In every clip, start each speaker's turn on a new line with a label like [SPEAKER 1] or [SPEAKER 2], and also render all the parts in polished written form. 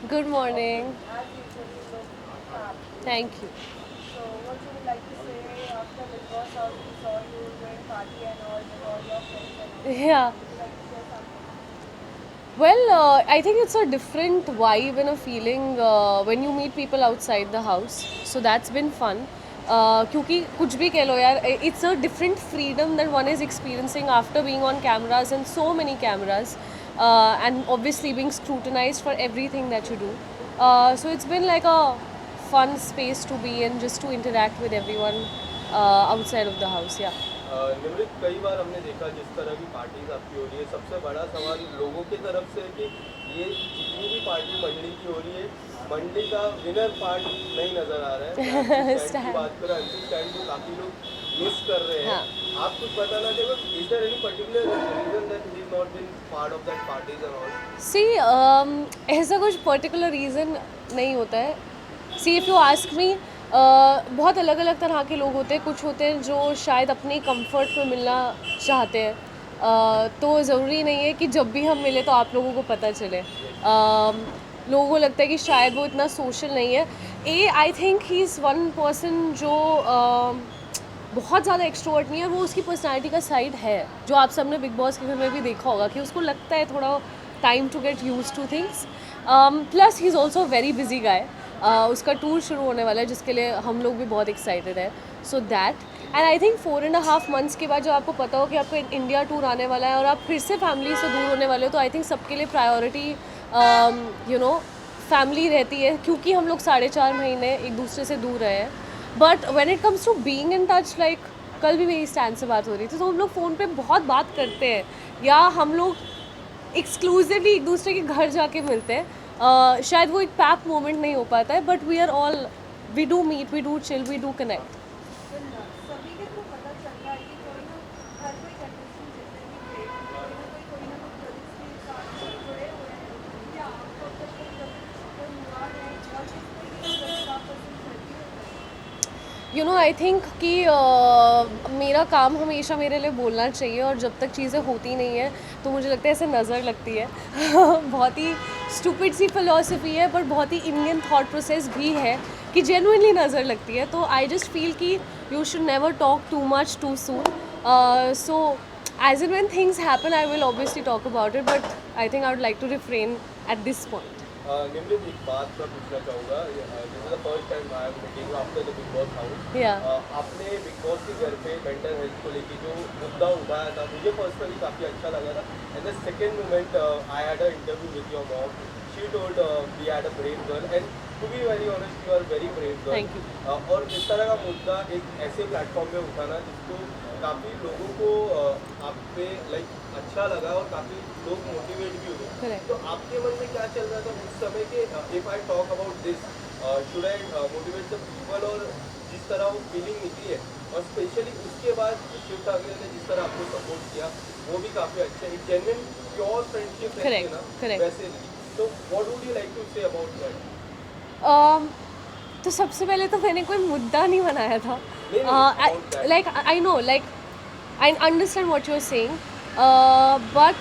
[SPEAKER 1] Good morning.
[SPEAKER 2] As usual, you look fab.
[SPEAKER 1] Thank you.
[SPEAKER 2] So, what you would like to say after Big Boss house we saw you doing party and all with all your friends and all?
[SPEAKER 1] Yeah.
[SPEAKER 2] Would you like to share something?
[SPEAKER 1] Well, I think it's a different vibe and a feeling when you meet people outside the house. So that's been fun. क्योंकि कुछ भी कह लो यार, it's a different freedom that one is experiencing after being on cameras and so many cameras, and obviously being scrutinized for everything that you do. So it's been like a fun space to be in, just to interact with everyone outside of the house. Yeah.
[SPEAKER 3] Nimrit कई बार हमने देखा जिस तरह की parties आपकी हो रही है, सबसे बड़ा सवाल लोगों की तरफ से है कि ये जितनी भी पार्टी मंडली की हो रही है, मंडली का विनर पार्ट नहीं नजर आ रहा है। स्टैंड की बात करें, अंतिम स्टैंड को काफी लोग मिस कर रहे हैं।
[SPEAKER 1] हाँ।
[SPEAKER 3] आप कुछ बताना चाहोगे, is there any particular reason that he is not been part of that parties and all?
[SPEAKER 1] See ऐसा कुछ पर्टिकुलर रीज़न नहीं होता है. See if you ask me, बहुत अलग अलग तरह के लोग होते हैं. कुछ होते हैं जो शायद अपने कंफर्ट में मिलना चाहते हैं. तो ज़रूरी नहीं है कि जब भी हम मिले तो आप लोगों को पता चले. लोगों को लगता है कि शायद वो इतना सोशल नहीं है. I think he is one person जो बहुत ज़्यादा एक्सट्रोवर्ट नहीं है. वो उसकी पर्सनालिटी का साइड है जो आप सबने बिग बॉस के घर में भी देखा होगा कि उसको लगता है थोड़ा time to get used to things. Plus he is also very busy guy. उसका टूर शुरू होने वाला है जिसके लिए हम लोग भी बहुत एक्साइटेड है. So that, and I think 4.5 months के बाद जब आपको पता हो कि आपका इंडिया टूर आने वाला है और आप फिर से फैमिली से दूर होने वाले हो, तो आई थिंक सबके लिए प्रायोरिटी फैमिली रहती है, क्योंकि हम लोग 4.5 महीने एक दूसरे से दूर रहे हैं. But when it comes to being in touch, like कल भी मेरी स्टैंड से बात हो रही थी, तो हम लोग फ़ोन पे बहुत बात करते हैं, या हम लोग एक्सक्लूसिवली एक दूसरे के घर जाके मिलते हैं. शायद वो एक पैक मोमेंट नहीं हो पाता है, but we are all, we do meet, we do chill, we do connect.
[SPEAKER 2] सभी के को पता चलता है कि कोई ना हर कोई कंटेस्टेंट जितने भी थे, कोई ना कोई पुलिस के साथ जुड़े हुए हैं. क्या आपको अब तक कोई हुआ है और किस तरीके का आप पसंद करती हो?
[SPEAKER 1] यू नो, आई थिंक कि मेरा काम हमेशा मेरे लिए बोलना चाहिए, और जब तक चीज़ें होती नहीं है तो मुझे लगता है ऐसे नज़र लगती है. बहुत ही स्टूपिड सी फिलॉसफी है, बट बहुत ही इंडियन थॉट प्रोसेस भी है कि जेन्युइनली नज़र लगती है. तो आई जस्ट फील कि you should never talk too much too soon. So as and when things happen I will obviously talk about it, but I think I would like to refrain at this point.
[SPEAKER 3] Nimrat, एक बात मैं पूछना चाहूँगा. This is the first time I am meeting after the Bigg Boss house.
[SPEAKER 1] या
[SPEAKER 3] आपने big boss के घर पे मेंटल हेल्थ को लेके जो मुद्दा उठाया था, मुझे पर्सनली काफ़ी अच्छा लगा था. And the second moment, I had a interview with your mom. She told we had a brave girl, and to be very honest, you are very brave girl.
[SPEAKER 1] Thank you.
[SPEAKER 3] और जिस तरह का मुद्दा एक ऐसे प्लेटफॉर्म पे उठाना जिसको काफ़ी लोगों को आप पे लाइक अच्छा लगा और काफ़ी लोग मोटिवेट भी हुए.
[SPEAKER 1] करेक्ट.
[SPEAKER 3] तो आपके मन में क्या चल रहा था उस समय के, if I talk about this, should I motivate the people, और जिस तरह वो फीलिंग निकली है, और स्पेशली उसके बाद शिव ठाकरे ने जिस तरह आपको सपोर्ट किया, वो भी काफ़ी अच्छा है. जेन्युइन प्योर फ्रेंडशिप रहती है ना,
[SPEAKER 1] Correct.
[SPEAKER 3] वैसे नहीं. तो what would you like to say about that?
[SPEAKER 1] तो सबसे पहले तो मैंने कोई मुद्दा नहीं बनाया था.
[SPEAKER 3] नहीं, about that.
[SPEAKER 1] Like I know, like I understand what you are saying, but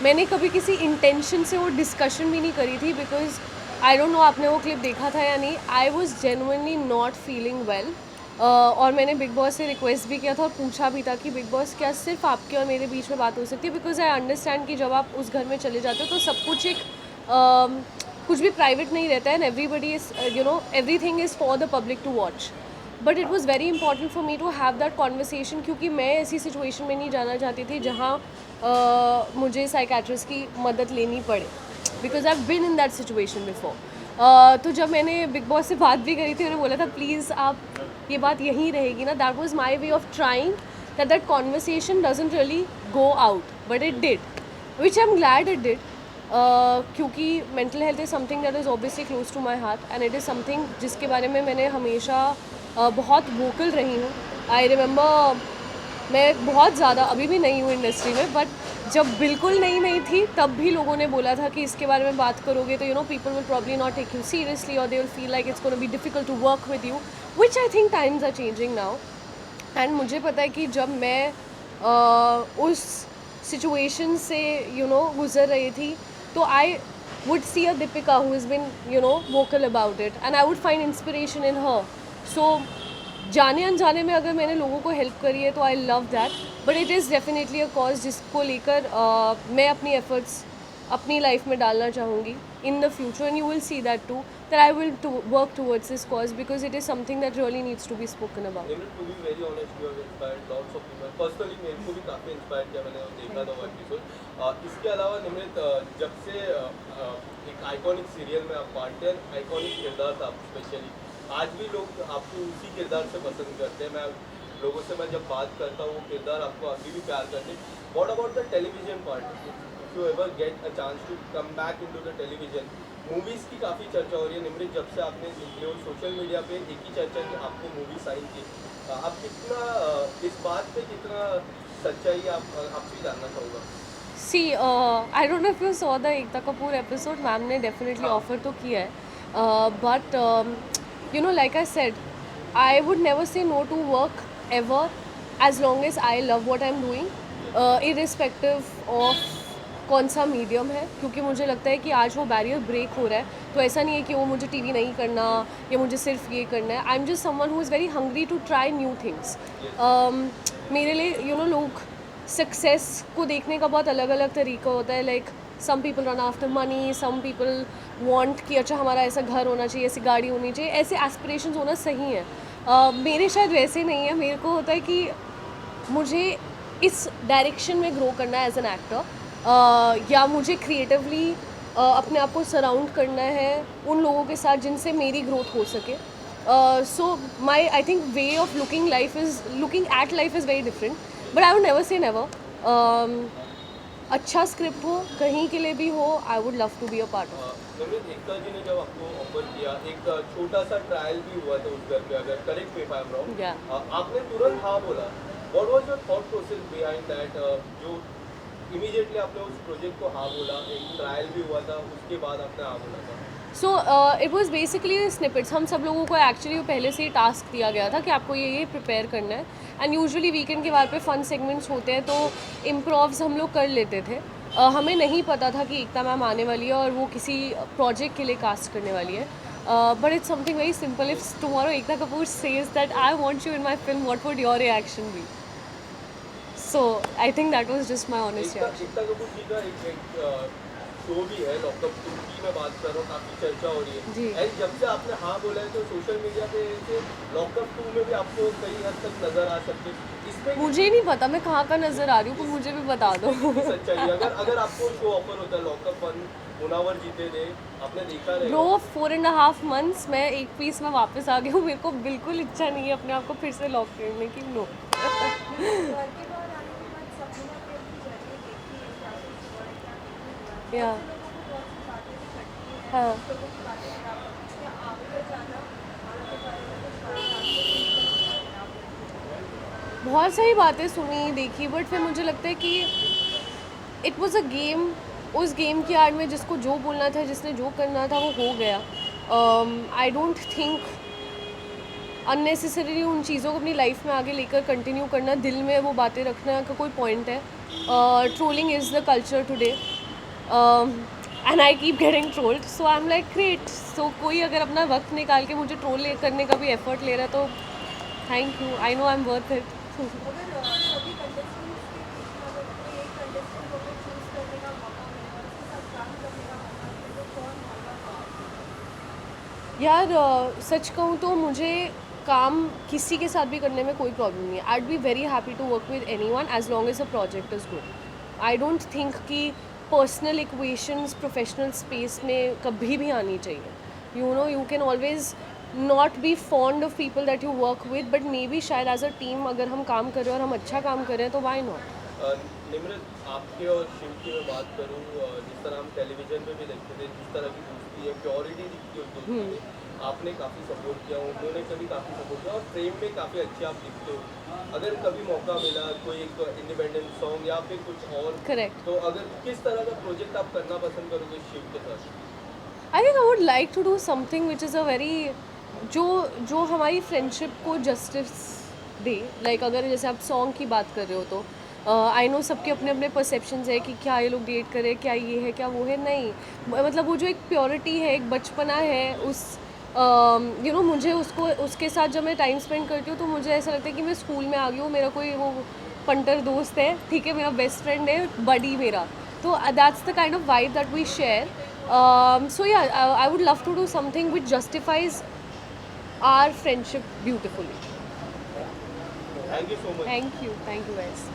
[SPEAKER 1] मैंने कभी किसी इंटेंशन से वो डिस्कशन भी नहीं करी थी, बिकॉज आई डोंट नो आपने वो क्लिप देखा था या नहीं. I was genuinely not feeling well, और मैंने बिग बॉस से रिक्वेस्ट भी किया था और पूछा भी था कि बिग बॉस, क्या सिर्फ आपके और मेरे बीच में बात हो सकती है, बिकॉज आई अंडरस्टैंड कि जब आप उस घर में चले जाते हो तो सब कुछ एक कुछ भी प्राइवेट नहीं रहता है, and everybody is, you know, everything is for the public to watch. But it was very important for me to have that conversation, क्योंकि मैं ऐसी सिचुएशन में नहीं जाना चाहती थी जहाँ मुझे साइकेट्रिस्ट की मदद लेनी पड़े, because I have been in that situation before. तो जब मैंने बिग बॉस से बात भी करी थी, उन्होंने बोला था प्लीज़ आप ये बात यहीं रहेगी ना. That was my way of trying that conversation doesn't really go out, but it did, which I am glad it did. क्योंकि mental health is something that is obviously close to my heart, and it is something जिसके बारे में मैंने हमेशा बहुत vocal रही हूँ. I remember मैं बहुत ज़्यादा अभी भी नहीं हूँ इंडस्ट्री में, बट जब बिल्कुल नहीं थी तब भी लोगों ने बोला था कि इसके बारे में बात करोगे तो you know people will probably not take you seriously, और they will feel like it's gonna be difficult to work with you, which I think times are changing now. And मुझे पता है कि जब मैं उस सिचुएशन से गुज़र रही थी, तो आई would see a Deepika who has been, you know, vocal about it, and I would find inspiration in her. So जाने अनजाने में अगर मैंने लोगों को हेल्प करी है तो I love that, but it is definitely a cause जिसको लेकर मैं अपनी एफर्ट्स अपनी लाइफ में डालना चाहूँगी in the future, and you will see that too, that I will work towards this cause because it is something that really needs to be spoken about.
[SPEAKER 3] Nimrod, to be very honest, you have inspired lots of people. Personally, मेरे को भी काफ़ी inspire किया, मैंने देखा था वो episode. इसके अलावा निमृत, जब से एक आइकॉनिक सीरियल में आप पार्ट हैं, आइकॉनिक किरदार था स्पेशली, आज भी लोग आपको उसी किरदार से पसंद करते हैं. लोगों से मैं जब बात करता हूँ, वो किरदार आपको अभी भी प्यार करते हैं. What about the television part? If you ever get a chance to come back into the television, movies की काफ़ी चर्चा हो रही है. निमृत, जब से आपने निकले हो सोशल मीडिया पे एक ही चर्चा कि आपको मूवी साइन की, आप कितना इस बात पे कितना सच्चाई आपसे जानना चाहूँगा.
[SPEAKER 1] See I don't know if you saw the Ekta Kapoor episode, ma'am ने डेफिनेटली ऑफर तो किया है, but you know like I said, I would never say no to work ever as long as I love what I am doing, irrespective of कौन सा medium है, क्योंकि मुझे लगता है कि आज वो बैरियर ब्रेक हो रहा है. तो ऐसा नहीं है कि वो मुझे टीवी नहीं करना या मुझे सिर्फ ये करना है. I am just someone who is very hungry to try new things. मेरे लिए यू नो लोग सक्सेस को देखने का बहुत अलग अलग तरीका होता है. Like some people run after money, some people want कि अच्छा हमारा ऐसा घर होना चाहिए, ऐसी गाड़ी होनी चाहिए, ऐसे एस्पिरेशंस होना सही है. मेरे शायद वैसे नहीं है. मेरे को होता है कि मुझे इस डायरेक्शन में ग्रो करना है एज एन एक्टर, या मुझे क्रिएटिवली अपने आप को सराउंड करना है उन लोगों के साथ जिनसे मेरी ग्रोथ हो सके. So my I think way of looking at life is very different, but I would never say never. अच्छा स्क्रिप्ट हो कहीं के लिए भी हो, I would love to be a part of.
[SPEAKER 3] Nimrit, Ekta ji ने जब आपको ऑफर किया, एक छोटा सा ट्रायल भी हुआ था उस घर पे, अगर correct me if I am wrong, आपने तुरंत हाँ बोला. What was your thought process behind that? जो इमीडिएटली आपने उस प्रोजेक्ट को हाँ बोला, एक ट्रायल भी हुआ था, उसके बाद आपने हाँ बोला था.
[SPEAKER 1] So it was basically snippets. हम सब लोगों को एक्चुअली पहले से ही टास्क दिया गया था कि आपको ये प्रिपेयर करना है, एंड यूजुअली वीकेंड के बाद पे फन सेगमेंट्स होते हैं तो इम्प्रोव्स हम लोग कर लेते थे. हमें नहीं पता था कि एकता मैम आने वाली है और वो किसी प्रोजेक्ट के लिए कास्ट करने वाली है. But it's something very simple. If tomorrow Ekta Kapoor says that I want you in my film, what would your reaction be? So I think that was just my honest reaction.
[SPEAKER 3] Ekta Kapoor ji का एक show भी है lockup 2 की मैं बात कर रहा हूँ, काफ़ी चर्चा हो रही
[SPEAKER 1] जी.
[SPEAKER 3] है. एंड जब से आपने हाँ बोला है तो सोशल मीडिया पे लॉकअप 2 में भी आपको कई हद तक नजर आ सकते हैं. इसमें
[SPEAKER 1] मुझे नहीं पता मैं कहाँ का नज़र आ रही हूँ, पर मुझे भी बता दो.
[SPEAKER 3] सच्चाई अगर आपको शो ऑफर होता है लॉकअप 1, मुनावर जीते थे, आपने देखा रहेगा.
[SPEAKER 1] ब्रो 4.5 months मैं एक पीस में वापस आ गई हूँ. मेरे को बिल्कुल इच्छा नहीं है अपने आप को फिर से लॉक करने की. नो.
[SPEAKER 2] घर के बाहर आने के बाद सबने अपनी जर्नी देखी है, क्या कुछ हुआ है, क्या नहीं हुआ.
[SPEAKER 1] या
[SPEAKER 2] लोगों को बहुत सी बातें भी करती हैं,
[SPEAKER 1] हाँ.
[SPEAKER 2] लोगों की बातें खराब करती हैं. आपको ज़्यादा आपके बारे में कुछ बातें आपको
[SPEAKER 1] बहुत सारी बातें सुनी देखी, बट फिर मुझे लगता है कि इट वॉज़ अ गेम. उस गेम की आड़ में जिसको जो बोलना था, जिसने जो करना था वो हो गया. आई डोंट थिंक अननेसेसरीली उन चीज़ों को अपनी लाइफ में आगे लेकर कंटिन्यू करना, दिल में वो बातें रखना का कोई पॉइंट है. Trolling is the culture today, and I keep getting trolled. So I am like great. So कोई अगर अपना वक्त निकाल के मुझे ट्रोल करने का भी एफर्ट ले रहा है तो thank you. I know I am worth it.
[SPEAKER 2] अगर सभी कंटेस्टेंट्स के बीच में अगर कोई एक कंटेस्टेंट को चूज़ करने का मौका मिले और उसके साथ काम करने का मौका मिले तो कौन होगा?
[SPEAKER 1] यार सच कहूँ तो मुझे काम किसी के साथ भी करने में कोई प्रॉब्लम नहीं है. I would be very happy to work with anyone as long as a project is good. I don't think कि पर्सनल इक्वेशंस प्रोफेशनल स्पेस में कभी भी आनी चाहिए. You know you can always not be fond of people that you work with, but maybe शायद as a team अगर हम काम कर रहे हैं और हम अच्छा काम कर रहे हैं तो वाई नॉट.
[SPEAKER 3] निमृत, आपके और शिव की मैं बात करूँ, जिस तरह हम टेलीविजन पे भी देखते थे, जिस तरह की दोस्ती है, प्योरिटी दिखती है उस दोस्ती में, आपने काफ़ी सपोर्ट किया, उन्होंने कभी काफ़ी सपोर्ट किया, और फ्रेम में काफ़ी अच्छे आप दिखते हो. अगर कभी मौका मिला कोई एक इंडिपेंडेंट सॉन्ग या फिर कुछ और,
[SPEAKER 1] करेक्ट,
[SPEAKER 3] तो अगर किस तरह का प्रोजेक्ट आप करना पसंद करोगे शिव के साथ?
[SPEAKER 1] I think I would like to do something which is a very जो हमारी फ्रेंडशिप को जस्टिस दे. लाइक अगर जैसे आप सॉन्ग की बात कर रहे हो तो आई नो सबके अपने अपने परसेप्शंस है कि क्या ये लोग डेट करें, क्या ये है, क्या वो है, नहीं मतलब वो जो एक प्योरिटी है, एक बचपना है, उस मुझे उसको उसके साथ जब मैं टाइम स्पेंड करती हूँ तो मुझे ऐसा लगता है कि मैं स्कूल में आ गई हूँ, मेरा कोई वो पंटर दोस्त है, ठीक है, मेरा बेस्ट फ्रेंड है, बडी मेरा, तो that's the kind of vibe that we share. So yeah, I would love to do something which justifies our friendship beautifully.
[SPEAKER 3] Thank you so much.
[SPEAKER 1] Thank you guys.